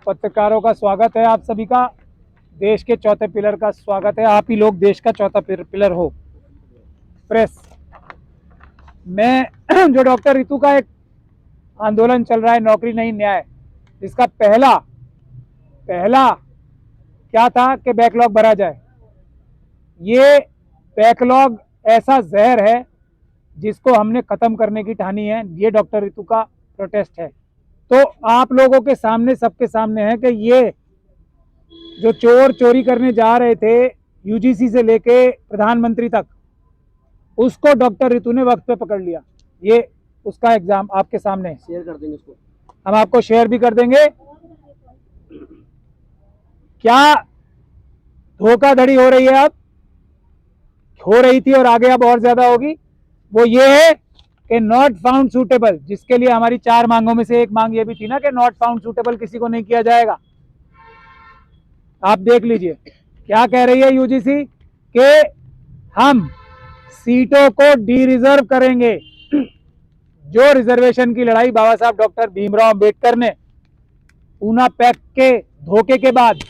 पत्रकारों का स्वागत है। आप सभी का देश के चौथे पिलर का स्वागत है। आप ही लोग देश का चौथा पिलर हो, प्रेस। मैं जो डॉक्टर रितु का एक आंदोलन चल रहा है, नौकरी नहीं न्याय, इसका पहला क्या था कि बैकलॉग भरा जाए। ये बैकलॉग ऐसा जहर है जिसको हमने खत्म करने की ठानी है। ये डॉक्टर रितु का प्रोटेस्ट है। तो आप लोगों के सामने, सबके सामने है कि ये जो चोर चोरी करने जा रहे थे यूजीसी से लेके प्रधानमंत्री तक, उसको डॉक्टर रितु ने वक्त पे पकड़ लिया। ये उसका एग्जाम आपके सामने शेयर कर देंगे इसको, हम आपको शेयर भी कर देंगे। क्या धोखाधड़ी हो रही है, अब हो रही थी और आगे अब और ज्यादा होगी। वो ये है कि नॉट फाउंड सूटेबल, जिसके लिए हमारी 4 मांगों में से एक मांग ये भी थी ना कि नॉट फाउंड सूटेबल किसी को नहीं किया जाएगा। आप देख लीजिए क्या कह रही है यूजीसी कि हम सीटों को डी रिजर्व करेंगे। जो रिजर्वेशन की लड़ाई बाबा साहब डॉक्टर भीमराव अंबेडकर ने पूना पैक्ट के धोखे के बाद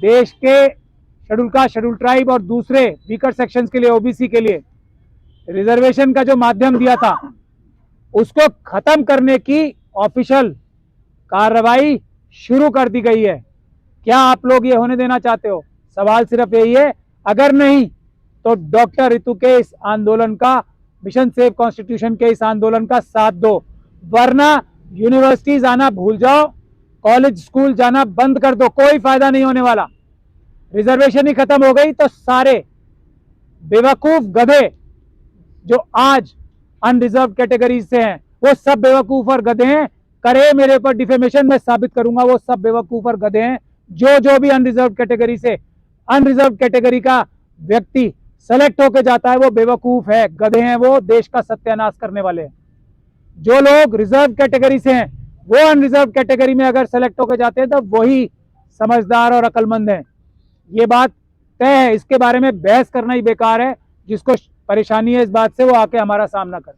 देश के शेड्यूल कास्ट, शेड्यूल ट्राइब और दूसरे वीकर सेक्शंस के लिए, ओबीसी के लिए रिजर्वेशन का जो माध्यम दिया था, उसको खत्म करने की ऑफिशियल कार्रवाई शुरू कर दी गई है। क्या आप लोग ये होने देना चाहते हो? सवाल सिर्फ यही है। अगर नहीं तो डॉक्टर रितु के इस आंदोलन का, मिशन सेव कॉन्स्टिट्यूशन के इस आंदोलन का साथ दो, वरना यूनिवर्सिटीज आना भूल जाओ, कॉलेज स्कूल जाना बंद कर दो, कोई फायदा नहीं होने वाला। रिजर्वेशन ही खत्म हो गई तो सारे बेवकूफ गधे जो आज अनरिजर्व कैटेगरी से हैं, वो सब बेवकूफ और गधे हैं। करे मेरे ऊपर डिफेमेशन, मैं साबित करूंगा वो सब बेवकूफ और गधे हैं। जो भी अनरिजर्व कैटेगरी से, अनरिजर्व कैटेगरी का व्यक्ति सेलेक्ट होके जाता है वो बेवकूफ है, गधे हैं, वो देश का सत्यानाश करने वाले हैं। जो लोग रिजर्व कैटेगरी से हैं वो अनरिजर्व कैटेगरी में अगर सेलेक्ट होके जाते हैं तो वही समझदार और अकलमंद हैं। ये बात तय है, इसके बारे में बहस करना ही बेकार है। जिसको परेशानी है इस बात से, वो आके हमारा सामना करे।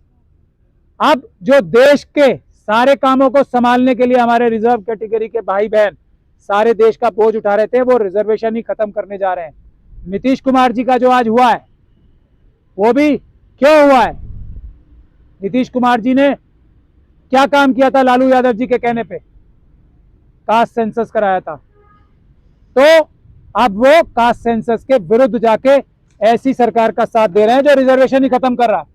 अब जो देश के सारे कामों को संभालने के लिए हमारे रिजर्व कैटेगरी के भाई बहन सारे देश का बोझ उठा रहे थे, वो रिजर्वेशन ही खत्म करने जा रहे हैं। नीतीश कुमार जी का जो आज हुआ है, वो भी क्यों हुआ है? नीतीश कुमार जी ने क्या काम किया था? लालू यादव जी के कहने पे कास्ट सेंसस कराया था। तो अब वो कास्ट सेंसस के विरुद्ध जाके ऐसी सरकार का साथ दे रहे हैं जो रिजर्वेशन ही खत्म कर रहा है।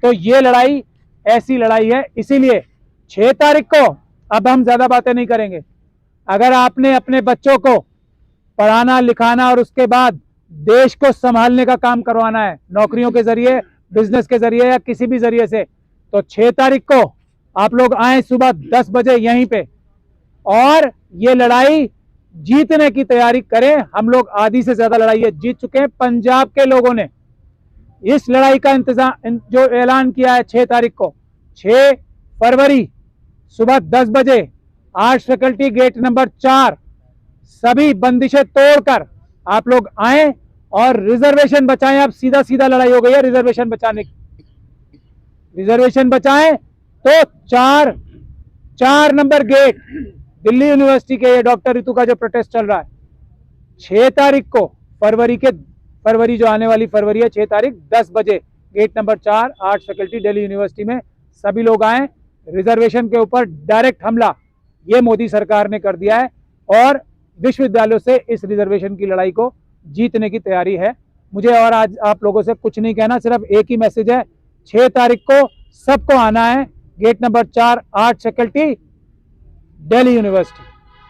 तो ये लड़ाई ऐसी लड़ाई है। इसीलिए 6 तारीख को, अब हम ज्यादा बातें नहीं करेंगे, अगर आपने अपने बच्चों को पढ़ाना लिखाना और उसके बाद देश को संभालने का काम करवाना है, नौकरियों के जरिए, बिजनेस के जरिए या किसी भी जरिए से, तो 6 तारीख को आप लोग आए सुबह 10 बजे यहीं पे, और ये लड़ाई जीतने की तैयारी करें। हम लोग आधी से ज्यादा लड़ाई जीत चुके हैं। पंजाब के लोगों ने इस लड़ाई का इंतजाम जो ऐलान किया है 6 तारीख को, 6 फरवरी सुबह 10 बजे आर्ट्स फैकल्टी गेट नंबर 4, सभी बंदिशें तोड़कर आप लोग आए और रिजर्वेशन बचाएं। अब सीधा सीधा लड़ाई हो गई है रिजर्वेशन बचाने की। रिजर्वेशन बचाएं तो 4 नंबर गेट दिल्ली यूनिवर्सिटी के, ये डॉक्टर रितु का जो प्रोटेस्ट चल रहा है, 6 तारीख को फरवरी जो आने वाली फरवरी है, 6 तारीख 10 बजे gate number 4 arts faculty Delhi university में सभी लोग आए। रिजर्वेशन के ऊपर डायरेक्ट हमला ये मोदी सरकार ने कर दिया है और विश्वविद्यालयों से इस रिजर्वेशन की लड़ाई को जीतने की तैयारी है। मुझे और आज आप लोगों से कुछ नहीं कहना, सिर्फ एक ही मैसेज है, 6 तारीख को सबको आना है, gate number 4 arts faculty Delhi university.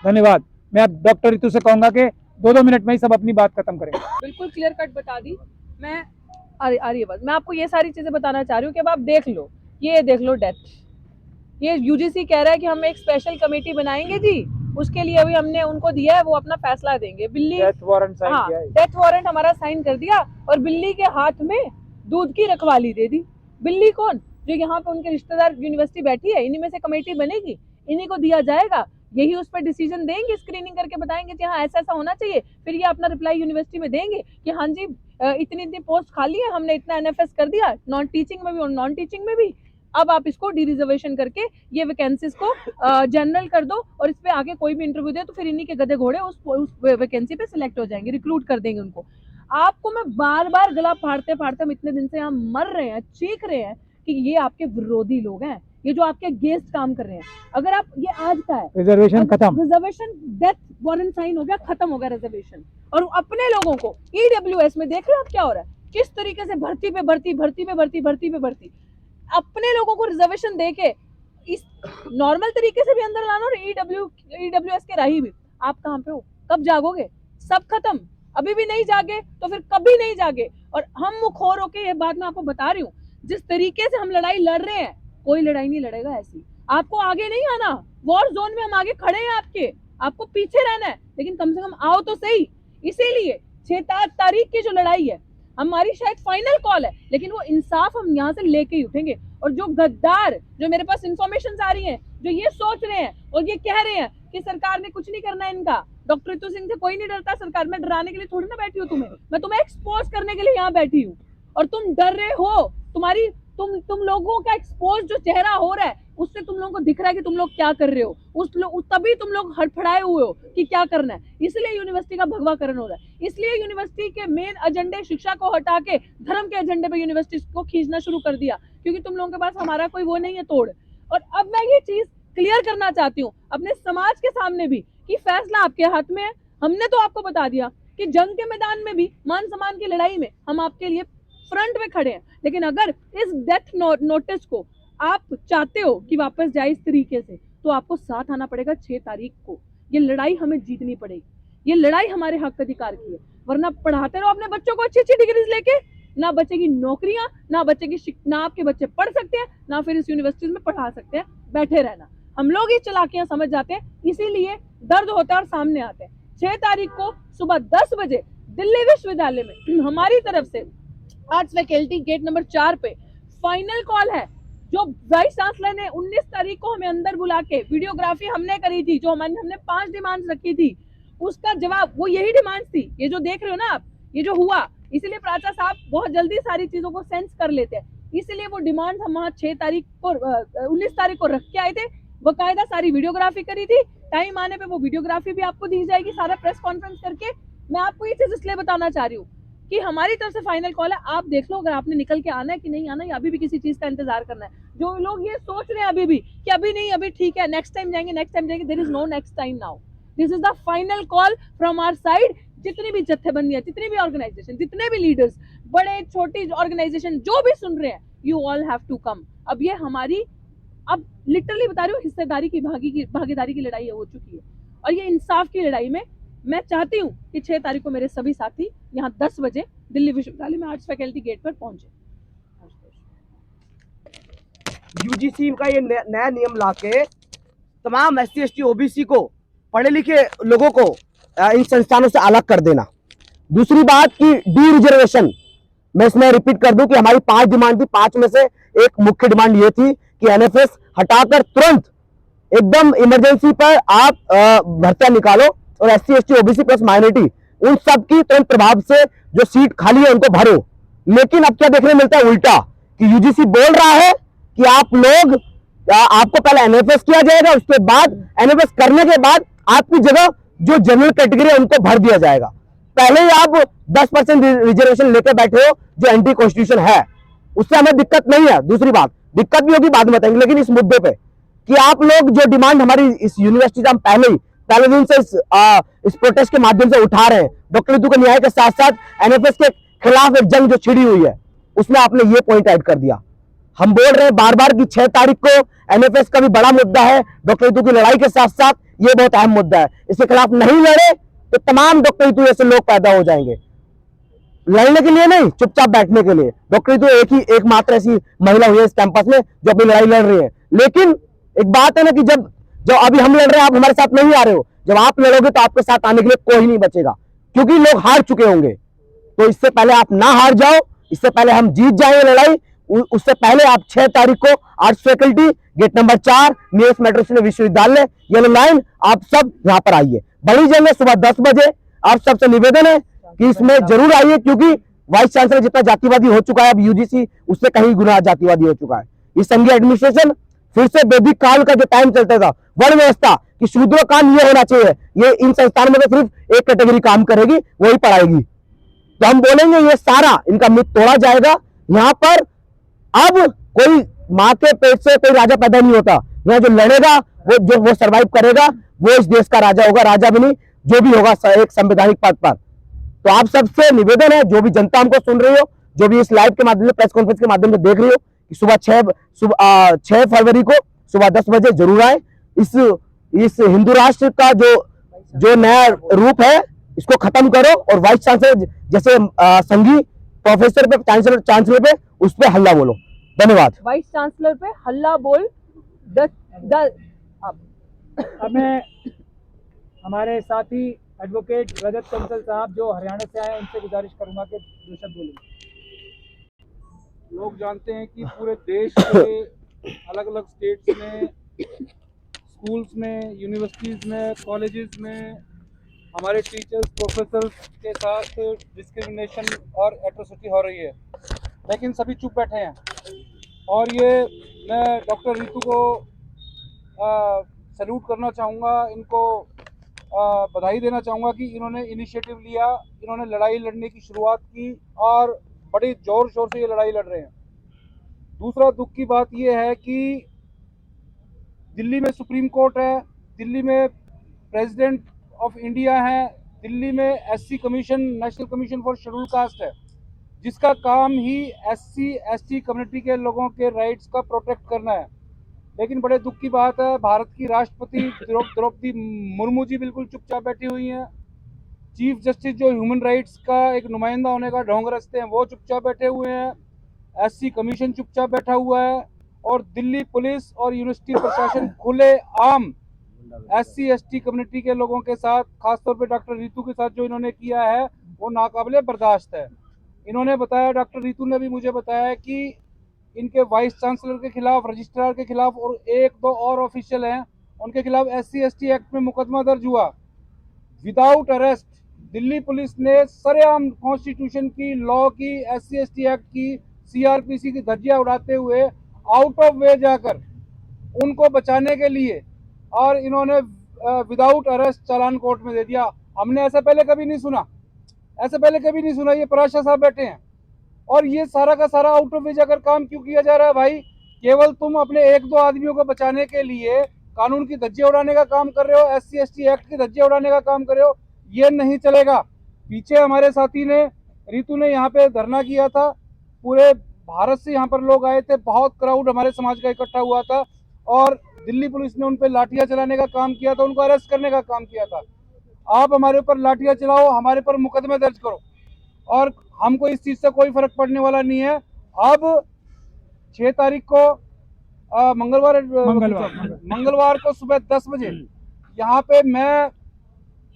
धन्यवाद। मैं अब डॉक्टर रितु से कहूंगा कि 2-2 मिनट में ही सब अपनी बात खत्म करें। बिल्कुल क्लियर कट बता दी। मैं आ रही है बात। मैं आपको ये सारी चीजें बताना चाह रही हूँ कि अब आप देख लो, ये देख लो डेथ। ये यूजीसी कह रहा है कि हम एक स्पेशल कमेटी बनाएंगे जी, उसके लिए अभी हमने उनको दिया है, वो अपना फैसला देंगे। बिल्ली डेथ वारंट साइन किया है। डेथ वारंट हमारा साइन कर दिया और बिल्ली के हाथ में दूध की रखवाली दे दी। बिल्ली कौन? जो यहाँ पे उनके रिश्तेदार यूनिवर्सिटी बैठी है, इन्हीं में से कमेटी बनेगी, इन्हीं को दिया जाएगा। यही उस पर डिसीजन देंगे, स्क्रीनिंग करके बताएंगे कि हाँ ऐसा ऐसा होना चाहिए। फिर ये अपना रिप्लाई यूनिवर्सिटी में देंगे कि हाँ जी इतनी इतनी पोस्ट खाली है, हमने इतना एनएफएस कर दिया, नॉन टीचिंग में भी और नॉन टीचिंग में भी। अब आप इसको डी रिजर्वेशन करके ये वैकेंसीज को जनरल कर दो, और इस पे आगे कोई भी इंटरव्यू दे तो फिर इन्हीं के गधे घोड़े उस वैकेंसी पे सिलेक्ट हो जाएंगे, रिक्रूट कर देंगे उनको। आपको मैं बार बार गला फाड़ते फाड़ते हम इतने दिन से यहाँ मर रहे हैं, चीख रहे हैं कि ये आपके विरोधी लोग हैं, ये जो आपके अगेंस्ट काम कर रहे हैं। अगर आप, ये आज का है रिजर्वेशन खत्म, रिजर्वेशन डेथ वारंट साइन हो गया, खत्म हो गया रिजर्वेशन। और अपने लोगों को ईडब्ल्यूएस में देख रहे हो आप क्या हो रहा है, किस तरीके से भर्ती पे भर्ती, भर्ती पे भर्ती, भर्ती पे भर्ती। अपने लोगों को रिजर्वेशन देके इस नॉर्मल तरीके से भी अंदर लाना, और ईडब्ल्यूएस के राही भी। आप कहाँ पे हो, कब जागोगे? सब खत्म। अभी भी नहीं जागे तो फिर कभी नहीं जागे। और हम मुखोर होके ये बात मैं आपको बता रही हूँ, जिस तरीके से हम लड़ाई लड़ रहे हैं, कोई लड़ाई नहीं लड़ेगा ऐसी। आपको आगे नहीं आना, वॉर जोन में हम आगे खड़े हैं आपके, आपको पीछे रहना है, लेकिन कम से कम आओ तो सही। इसीलिए 6 तारीख की जो लड़ाई है हमारी शायद फाइनल कॉल है, लेकिन वो इंसाफ हम यहाँ से लेके ही उठेंगे। और जो गद्दार, जो मेरे पास इंफॉर्मेशन आ रही है, जो ये सोच रहे हैं और ये कह रहे हैं कि सरकार ने कुछ नहीं करना है इनका, डॉक्टर रितु सिंह से कोई नहीं डरता, सरकार में डराने के लिए थोड़ी ना बैठी हूँ तुम्हें, मैं तुम्हें एक्सपोज करने के लिए यहाँ बैठी हूँ। और तुम डर रहे हो, तुम्हारी तुम लोगों का एक्सपोज जो चेहरा हो रहा है उससे तुम लोगों को दिख रहा है कि तुम लोग क्या कर रहे हो, तभी तुम लोग हड़फड़ाए हुए हो कि क्या करना है। इसलिए यूनिवर्सिटी का भगवाकरण हो रहा है, इसलिए यूनिवर्सिटी के मेन एजेंडे शिक्षा को हटा के धर्म के एजेंडे पे यूनिवर्सिटी को खींचना शुरू कर दिया, क्योंकि तुम लोगों के पास हमारा कोई वो नहीं है तोड़। और अब मैं ये चीज क्लियर करना चाहती हूँ अपने समाज के सामने भी कि फैसला आपके हाथ में है। हमने तो आपको बता दिया कि जंग के मैदान में भी, मान सम्मान की लड़ाई में हम आपके लिए फ्रंट में खड़े हैं, लेकिन अगर इस डेथ नोटिस को आप चाहते हो कि वापस जाए इस तरीके से, तो आपको साथ आना पड़ेगा 6 तारीख को। ये लड़ाई हमें जीतनी पड़ेगी, ये लड़ाई हमारे हक अधिकार की है, वरना पढ़ाते रहो अपने बच्चों को अच्छी अच्छी डिग्रीज लेके, ना बचेगी नौकरियां, ना बचेगी, ना आपके बच्चे पढ़ सकते हैं, ना फिर इस यूनिवर्सिटीज में पढ़ा सकते हैं। बैठे रहना, हम लोग ये चालाकियां समझ जाते हैं, इसीलिए दर्द होता है और सामने आते हैं। 6 तारीख को सुबह 10 बजे दिल्ली विश्वविद्यालय में हमारी तरफ से आर्ट्स फैकल्टी गेट नंबर 4 पे फाइनल कॉल है। जो वाइस चांसलर ने 19 तारीख को हमें अंदर बुला के वीडियोग्राफी हमने करी थी, जो हमने 5 डिमांड्स रखी थी, उसका जवाब वो यही डिमांड्स थी। ये जो देख रहे हो ना आप, ये जो हुआ, इसीलिए प्राचार्य साहब बहुत जल्दी सारी चीजों को सेंस कर लेते हैं, इसलिए वो डिमांड हम वहाँ 6 तारीख को 19 तारीख को रख के आए थे। बकायदा सारी वीडियोग्राफी करी थी, टाइम आने पे वो वीडियोग्राफी भी आपको दी जाएगी, सारा प्रेस कॉन्फ्रेंस करके। मैं आपको ये चीज इसलिए बताना चाह रही हूँ कि हमारी तरफ से फाइनल कॉल है, आप देख लो अगर आपने निकल के आना है कि नहीं आना है, या अभी भी किसी चीज का इंतजार करना है। जो लोग ये सोच रहे हैं अभी भी कि अभी नहीं, अभी ठीक है, नेक्स्ट टाइम जाएंगे, नेक्स्ट टाइम जाएंगे, there is no next time now, this is the final call from our side. जितनी भी जत्थेबंदियां, जितनी भी ऑर्गेनाइजेशन, जितने भी लीडर्स, बड़े छोटी ऑर्गेनाइजेशन जो भी सुन रहे हैं, you all have to come. अब ये हमारी, अब लिटरली बता रही हूँ, हिस्सेदारी की भागीदारी की लड़ाई हो चुकी है, और ये इंसाफ की लड़ाई में मैं चाहती हूँ कि 6 तारीख को मेरे सभी साथी यहाँ 10 बजे दिल्ली विश्वविद्यालय में आर्ट्स फैकल्टी गेट पर पहुंचे। यूजीसी का ये नया नियम लाके तमाम SC ST OBC को, पढ़े लिखे लोगों को इन संस्थानों से अलग कर देना। दूसरी बात कि डी रिजर्वेशन, मैं इसमें रिपीट कर दूं कि हमारी 5 डिमांड थी, 5 में से एक मुख्य डिमांड ये थी कि NFS हटाकर तुरंत एकदम इमरजेंसी पर आप भर्तियां निकालो, और SC ST OBC plus minority उन सब की तुरंत प्रभाव से जो सीट खाली है उनको भरो। लेकिन अब क्या देखने मिलता है, उल्टा, कि यूजीसी बोल रहा है कि आप लोग, आपको पहले NFS किया जाएगा, उसके बाद NFS करने के बाद आपकी जगह जो जनरल कैटेगरी है उनको भर दिया जाएगा। पहले ही आप 10% रिजर्वेशन लेकर बैठे हो जो एंटी कॉन्स्टिट्यूशन है, उससे हमें दिक्कत नहीं है। दूसरी बात, दिक्कत भी होगी बाद में बताएंगे, लेकिन इस मुद्दे पे कि आप लोग जो डिमांड हमारी इस यूनिवर्सिटी से हम पहले दिन से इस प्रोटेस्ट के माध्यम से उठा रहे हैं, डॉक्टर रितु के न्याय के साथ साथ NFS के खिलाफ एक जंग जो छिड़ी हुई है, उसमें आपने ये पॉइंट ऐड कर दिया। हम बोल रहे हैं बार बार कि 6 तारीख को NFS का भी बड़ा मुद्दा है, डॉक्टर रितु की लड़ाई के साथ साथ ये बहुत अहम मुद्दा है। इसके खिलाफ नहीं लड़े तो तमाम डॉक्टर रितु जैसे लोग पैदा हो जाएंगे, लड़ने के लिए नहीं, चुपचाप बैठने के लिए। डॉक्टर रितु एकमात्र ऐसी महिला हुई है इस कैंपस में जो अपनी लड़ाई लड़ रही है। लेकिन एक बात है ना कि जब अभी हम लड़ रहे हैं, आप हमारे साथ नहीं आ रहे हो, जब आप लड़ोगे तो आपके साथ आने के लिए कोई नहीं बचेगा, क्योंकि लोग हार चुके होंगे। तो इससे पहले आप ना हार जाओ, इससे पहले हम जीत जाएंगे लड़ाई, उससे पहले आप 6 तारीख को arts faculty gate number 4 nearest metro station Vishwavidyalaya yellow line, आप सब यहाँ पर आइए। बड़ी जंग है सुबह 10 बजे। आप सबसे निवेदन है कि इसमें जरूर आइए, क्योंकि वाइस चांसलर जितना जातिवादी हो चुका है, अब यूजीसी उससे कहीं गुना जातिवादी हो चुका है। इस संघीय एडमिनिस्ट्रेशन फिर से वैदिक काल का जो टाइम चलता था वर्ण व्यवस्था कि शूद्रों का काम ये होना चाहिए, ये इन संस्थानों में तो सिर्फ एक कैटेगरी काम करेगी, वही पढ़ाएगी। तो हम बोलेंगे ये सारा इनका मिथ तोड़ा जाएगा। यहाँ पर अब कोई माँ के पेट से कोई राजा पैदा नहीं होता। यहाँ जो लड़ेगा वो सरवाइव करेगा, वो इस देश का राजा होगा, राजा भी नहीं, जो भी होगा एक संवैधानिक पद पर। तो आप सबसे निवेदन है, जो भी जनता हमको सुन रही हो, जो भी इस लाइव के माध्यम से, प्रेस कॉन्फ्रेंस के माध्यम से देख रही हो, कि सुबह 6 फरवरी को सुबह 10 बजे जरूर आए। इस हिंदू राष्ट्र का जो नया रूप है इसको खत्म करो और वाइस चांसलर जैसे संघी प्रोफेसर पे, चांसलर पे उस पे हल्ला बोलो। धन्यवाद। वाइस चांसलर पे हल्ला बोल। हमें हमारे साथी एडवोकेट रजत कंसल साहब जो हरियाणा से आए, उनसे गुजारिश करूंगा कि 2 शब्द बोलें। लोग जानते हैं कि पूरे देश के अलग अलग स्टेट्स में, स्कूल्स में, यूनिवर्सिटीज़ में, कॉलेजेस में हमारे टीचर्स, प्रोफेसर्स के साथ डिस्क्रिमिनेशन और एट्रोसिटी हो रही है, लेकिन सभी चुप बैठे हैं। और ये मैं डॉक्टर रितु को सैल्यूट करना चाहूँगा, इनको बधाई देना चाहूँगा कि इन्होंने इनिशिएटिव लिया, इन्होंने लड़ाई लड़ने की शुरुआत की और बड़ी ज़ोर शोर से ये लड़ाई लड़ रहे हैं। दूसरा दुख की बात ये है कि दिल्ली में सुप्रीम कोर्ट है, दिल्ली में प्रेसिडेंट ऑफ इंडिया है, दिल्ली में SC commission, national commission for schedule caste है, जिसका काम ही एससी एसटी कम्युनिटी के लोगों के राइट्स का प्रोटेक्ट करना है। लेकिन बड़े दुख की बात है, भारत की राष्ट्रपति द्रौपदी मुर्मू जी बिल्कुल चुपचाप बैठी हुई हैं। चीफ जस्टिस जो ह्यूमन राइट्स का एक नुमाइंदा होने का ढोंग रचते हैं, वो चुपचाप बैठे हुए हैं। एससी कमीशन चुपचाप बैठा हुआ है और दिल्ली पुलिस और यूनिवर्सिटी प्रशासन खुले आम एससी एसटी कम्युनिटी के लोगों के साथ, खासतौर पे डॉक्टर रितु के साथ जो इन्होंने किया है वो नाकाबिले बर्दाश्त है। इन्होंने बताया, डॉक्टर रितु ने भी मुझे बताया कि इनके वाइस चांसलर के खिलाफ, रजिस्ट्रार के खिलाफ और 1-2 और ऑफिशियल हैं, उनके खिलाफ एससी एसटी एक्ट में मुकदमा दर्ज हुआ विदाउट अरेस्ट। दिल्ली पुलिस ने सरेआम कॉन्स्टिट्यूशन की, लॉ की, एससी एसटी एक्ट की, सीआरपीसी की धज्जियां उड़ाते हुए आउट ऑफ वे जाकर उनको बचाने के लिए, और इन्होंने विदाउट अरेस्ट चालान कोर्ट में दे दिया। हमने ऐसा पहले कभी नहीं सुना, ऐसा पहले कभी नहीं सुना। ये पराशा साहब बैठे हैं और ये सारा का सारा आउट ऑफ वे जाकर काम क्यों किया जा रहा है भाई? केवल तुम अपने 1-2 आदमियों को बचाने के लिए कानून की धज्जियां उड़ाने का काम कर रहे हो, एससी एसटी एक्ट की धज्जियां उड़ाने का काम कर रहे हो, ये नहीं चलेगा। पीछे हमारे साथी ने, रितु ने यहाँ पे धरना किया था, पूरे भारत से यहाँ पर लोग आए थे, बहुत क्राउड हमारे समाज का इकट्ठा हुआ था और दिल्ली पुलिस ने उन पर लाठियां चलाने का काम किया था, उनको अरेस्ट करने का काम किया था। आप हमारे ऊपर लाठियां चलाओ, हमारे पर मुकदमे दर्ज करो और हमको इस चीज से कोई फर्क पड़ने वाला नहीं है। अब 6 तारीख को मंगलवार को सुबह 10 बजे यहाँ पे मैं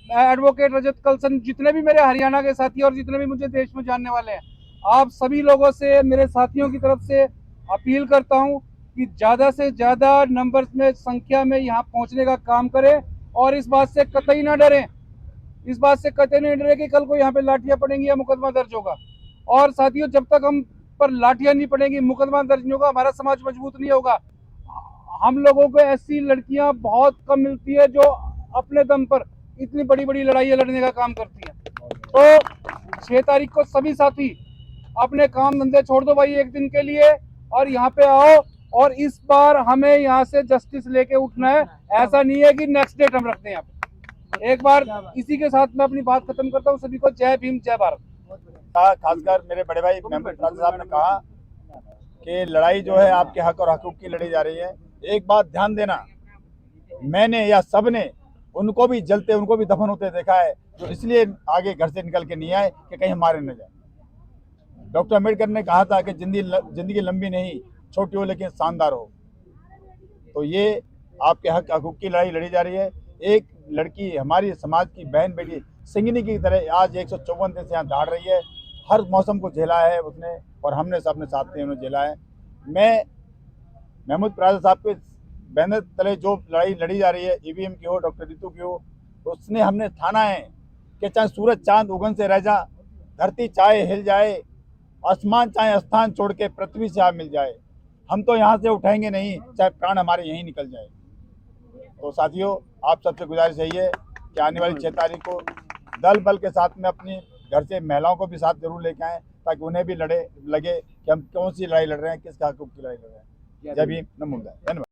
एडवोकेट रजत कलसन, जितने भी मेरे हरियाणा के साथी और जितने भी मुझे देश में जानने वाले हैं, आप सभी लोगों से, मेरे साथियों की तरफ से अपील करता हूं कि ज़्यादा से ज़्यादा नंबर्स में, संख्या में यहाँ पहुँचने का काम करें और इस बात से कतई ना डरें, इस बात से कतई नहीं डरे कि कल को यहाँ पे लाठियाँ पड़ेंगी या मुकदमा दर्ज होगा। और साथियों, जब तक हम पर लाठियाँ नहीं पड़ेंगी, मुकदमा दर्ज नहीं होगा, हमारा समाज मजबूत नहीं होगा। हम लोगों को ऐसी लड़कियाँ बहुत कम मिलती है जो अपने दम पर इतनी बड़ी बड़ी लड़ाइयाँ लड़ने का काम करती हैं। तो 6 तारीख को सभी साथी अपने काम धंधे छोड़ दो भाई एक दिन के लिए और यहाँ पे आओ, और इस बार हमें यहाँ से जस्टिस लेके उठना है। ऐसा नहीं है कि नेक्स्ट डेट हम रखते हैं। यहाँ पे एक बार इसी के साथ मैं अपनी बात खत्म करता हूँ। सभी को जय भीम, जय भारत। खासकर मेरे बड़े भाई मेंबर साहब ने कहा कि लड़ाई जो है आपके हक और हकूक की लड़ी जा रही है। एक बात ध्यान देना, मैंने या सब ने उनको भी जलते, उनको भी दफन होते देखा है, जो इसलिए आगे घर से निकल के नहीं आए कि कहीं मारे न जाए। डॉक्टर अम्बेडकर ने कहा था कि जिंदगी लंबी नहीं, छोटी हो लेकिन शानदार हो। तो ये आपके हक हकूक की लड़ाई लड़ी जा रही है। एक लड़की हमारी समाज की बहन बेटी सिंगनी की तरह आज 154 दिन से यहाँ दहाड़ रही है। हर मौसम को झेला है उसने और हमने सबने साथ में उन्हें झेला है। मैं महमूद पराजा साहब के बैनर तले जो लड़ाई लड़ी जा रही है, ईवीएम की हो, डॉक्टर रितु की हो, उसने हमने ठाना है कि चाहे सूरज चांद उगन से रह जा, धरती चाहे हिल जाए, आसमान चाहे स्थान छोड़ के पृथ्वी से आ मिल जाए, हम तो यहाँ से उठाएंगे नहीं, चाहे प्राण हमारे यहीं निकल जाए। तो साथियों, आप सबसे गुजारिश यही है कि आने वाली 6 तारीख को दल बल के साथ में अपनी घर से महिलाओं को भी साथ जरूर लेके आएँ, ताकि उन्हें भी लगे कि हम कौन सी लड़ाई लड़ रहे हैं, किस हकूक की लड़ाई लड़ रहे हैं। जय भीम, नमो बुद्धाय, धन्यवाद।